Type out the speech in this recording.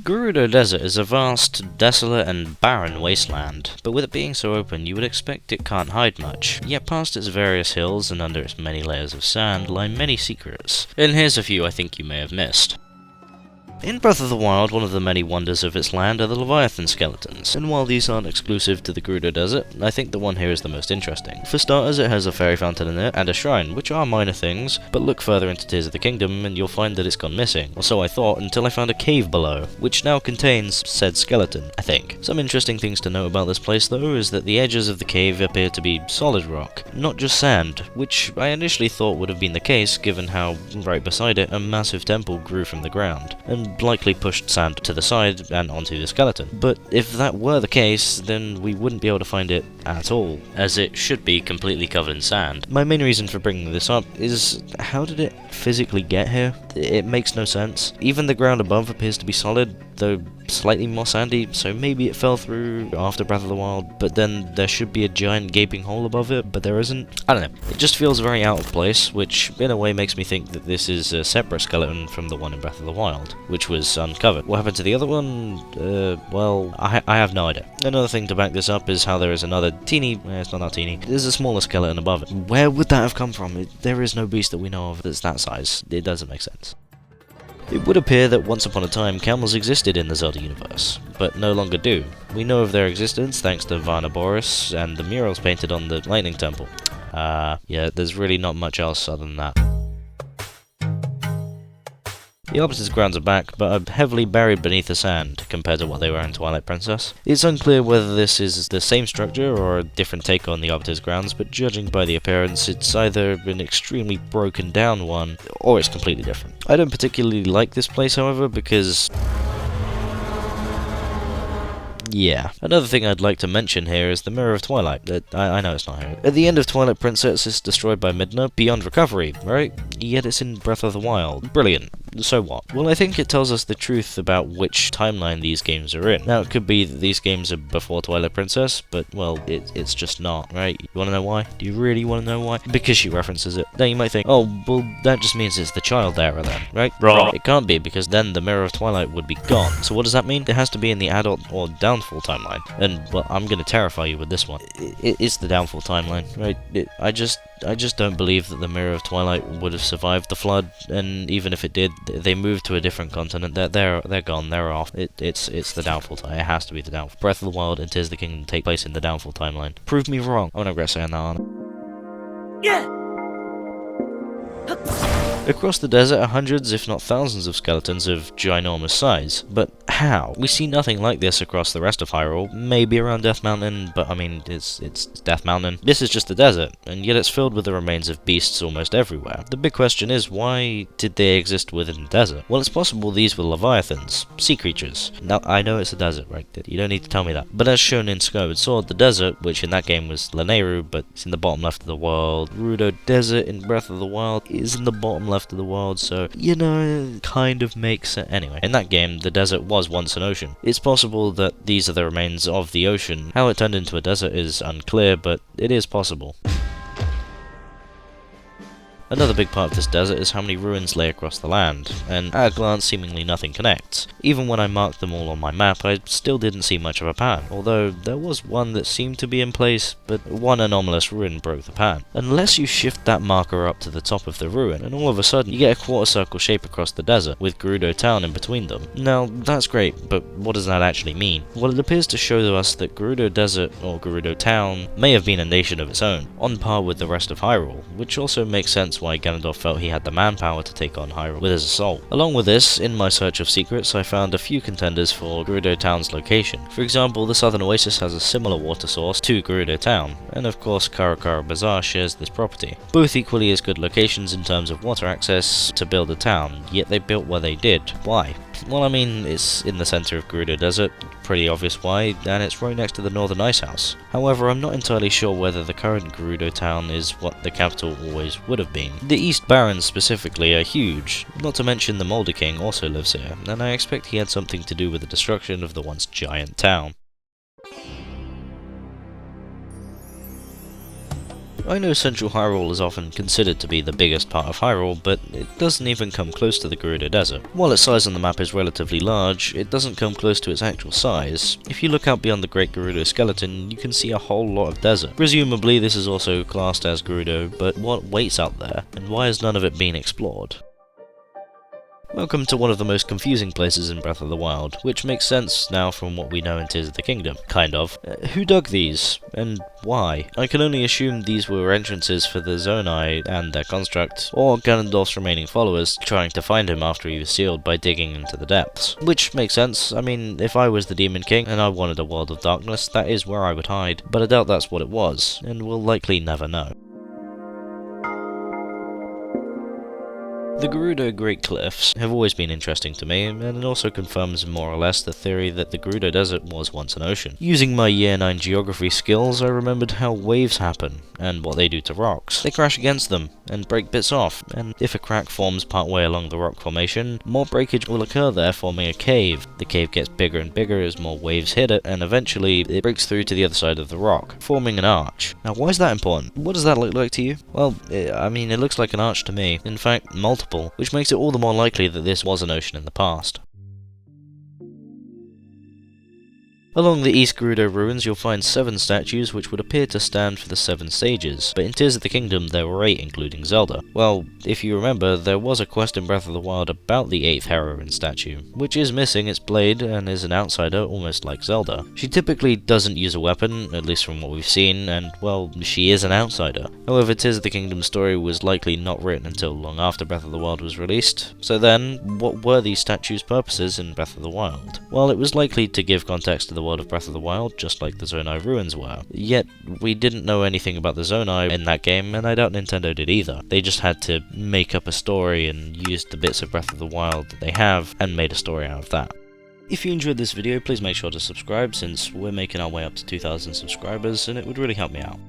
Gerudo Desert is a vast, desolate and barren wasteland, but with it being so open you would expect it can't hide much, yet past its various hills and under its many layers of sand lie many secrets, and here's a few I think you may have missed. In Breath of the Wild, one of the many wonders of its land are the Leviathan skeletons, and while these aren't exclusive to the Gerudo Desert, I think the one here is the most interesting. For starters, it has a fairy fountain in it, and a shrine, which are minor things, but look further into Tears of the Kingdom and you'll find that it's gone missing, or so I thought until I found a cave below, which now contains said skeleton, I think. Some interesting things to note about this place though is that the edges of the cave appear to be solid rock, not just sand, which I initially thought would have been the case given how, right beside it, a massive temple grew from the ground, and likely pushed sand to the side and onto the skeleton. But if that were the case, then we wouldn't be able to find it at all, as it should be completely covered in sand. My main reason for bringing this up is, how did it physically get here? It makes no sense. Even the ground above appears to be solid, though slightly more sandy, so maybe it fell through after Breath of the Wild, but then there should be a giant gaping hole above it, but there isn't. I don't know. It just feels very out of place, which in a way makes me think that this is a separate skeleton from the one in Breath of the Wild, which was uncovered. What happened to the other one? Well, I have no idea. Another thing to back this up is how there is another teeny, it's not that teeny, there's a smaller skeleton above it. Where would that have come from? There is no beast that we know of that's that size. It doesn't make sense. It would appear that once upon a time camels existed in the Zelda universe, but no longer do. We know of their existence thanks to Varna Boris and the murals painted on the Lightning Temple. Yeah, there's really not much else other than that. The Arbiters Grounds are back, but are heavily buried beneath the sand, compared to what they were in Twilight Princess. It's unclear whether this is the same structure or a different take on the Arbiters Grounds, but judging by the appearance, it's either an extremely broken down one, or it's completely different. I don't particularly like this place, however, because... yeah. Another thing I'd like to mention here is the Mirror of Twilight. I know it's not here. At the end of Twilight Princess, it's destroyed by Midna, beyond recovery, right? Yet it's in Breath of the Wild. Brilliant. So what? Well, I think it tells us the truth about which timeline these games are in. Now, it could be that these games are before Twilight Princess, but, well, it's just not, right? You wanna know why? Do you really wanna know why? Because she references it. Now, you might think, oh, well, that just means it's the child era then, right? Wrong. It can't be, because then the Mirror of Twilight would be gone. So what does that mean? It has to be in the adult or downfall timeline. And, well, I'm gonna terrify you with this one. It's the downfall timeline, right? I just don't believe that the Mirror of Twilight would have survived the flood, and even if it did, they moved to a different continent. They're gone. They're off. It's the downfall time. It has to be the downfall. Breath of the Wild and Tears of the Kingdom take place in the downfall timeline. Prove me wrong. I'm not regret saying that, aren't I? Yeah. Across the desert are hundreds, if not thousands, of skeletons of ginormous size. But how? We see nothing like this across the rest of Hyrule, maybe around Death Mountain, but I mean, it's Death Mountain. This is just the desert, and yet it's filled with the remains of beasts almost everywhere. The big question is, why did they exist within the desert? Well, it's possible these were Leviathans, sea creatures. Now, I know it's a desert, right? You don't need to tell me that. But as shown in Skyward Sword, the desert, which in that game was Lanayru, but it's in the bottom left of the world. Gerudo Desert in Breath of the Wild is in the bottom left of the world, so, you know, kind of makes sense. Anyway, in that game, the desert was once an ocean. It's possible that these are the remains of the ocean. How it turned into a desert is unclear, but it is possible. Another big part of this desert is how many ruins lay across the land, and at a glance seemingly nothing connects. Even when I marked them all on my map, I still didn't see much of a pattern, although there was one that seemed to be in place, but one anomalous ruin broke the pattern. Unless you shift that marker up to the top of the ruin, and all of a sudden you get a quarter circle shape across the desert, with Gerudo Town in between them. Now, that's great, but what does that actually mean? Well, it appears to show us that Gerudo Desert, or Gerudo Town, may have been a nation of its own, on par with the rest of Hyrule, which also makes sense why Ganondorf felt he had the manpower to take on Hyrule with his assault. Along with this, in my search of secrets, I found a few contenders for Gerudo Town's location. For example, the Southern Oasis has a similar water source to Gerudo Town, and of course Karakara Bazaar shares this property. Both equally as good locations in terms of water access to build a town, yet they built where they did. Why? Well, I mean, it's in the center of Gerudo Desert, pretty obvious why, and it's right next to the Northern Ice House. However, I'm not entirely sure whether the current Gerudo Town is what the capital always would have been. The East Barrens specifically are huge, not to mention the Molder King also lives here, and I expect he had something to do with the destruction of the once giant town. I know Central Hyrule is often considered to be the biggest part of Hyrule, but it doesn't even come close to the Gerudo Desert. While its size on the map is relatively large, it doesn't come close to its actual size. If you look out beyond the Great Gerudo skeleton, you can see a whole lot of desert. Presumably this is also classed as Gerudo, but what waits out there, and why has none of it been explored? Welcome to one of the most confusing places in Breath of the Wild, which makes sense now from what we know in Tears of the Kingdom. Kind of. Who dug these? And why? I can only assume these were entrances for the Zonai and their construct, or Ganondorf's remaining followers trying to find him after he was sealed by digging into the depths. Which makes sense. I mean, if I was the Demon King and I wanted a world of darkness, that is where I would hide. But I doubt that's what it was, and we'll likely never know. The Gerudo Great Cliffs have always been interesting to me, and it also confirms more or less the theory that the Gerudo Desert was once an ocean. Using my Year 9 geography skills, I remembered how waves happen, and what they do to rocks. They crash against them, and break bits off, and if a crack forms partway along the rock formation, more breakage will occur there, forming a cave. The cave gets bigger and bigger as more waves hit it, and eventually it breaks through to the other side of the rock, forming an arch. Now why is that important? What does that look like to you? Well, I mean, it looks like an arch to me. In fact, multiple, which makes it all the more likely that this was an ocean in the past. Along the East Gerudo ruins you'll find 7 statues which would appear to stand for the 7 sages, but in Tears of the Kingdom there were 8 including Zelda. Well, if you remember, there was a quest in Breath of the Wild about the 8th Heroine statue, which is missing its blade and is an outsider almost like Zelda. She typically doesn't use a weapon, at least from what we've seen, and well, she is an outsider. However, Tears of the Kingdom story was likely not written until long after Breath of the Wild was released, so then, what were these statues' purposes in Breath of the Wild? Well, it was likely to give context to the world of Breath of the Wild, just like the Zonai ruins were. Yet, we didn't know anything about the Zonai in that game, and I doubt Nintendo did either. They just had to make up a story and used the bits of Breath of the Wild that they have, and made a story out of that. If you enjoyed this video, please make sure to subscribe, since we're making our way up to 2,000 subscribers, and it would really help me out.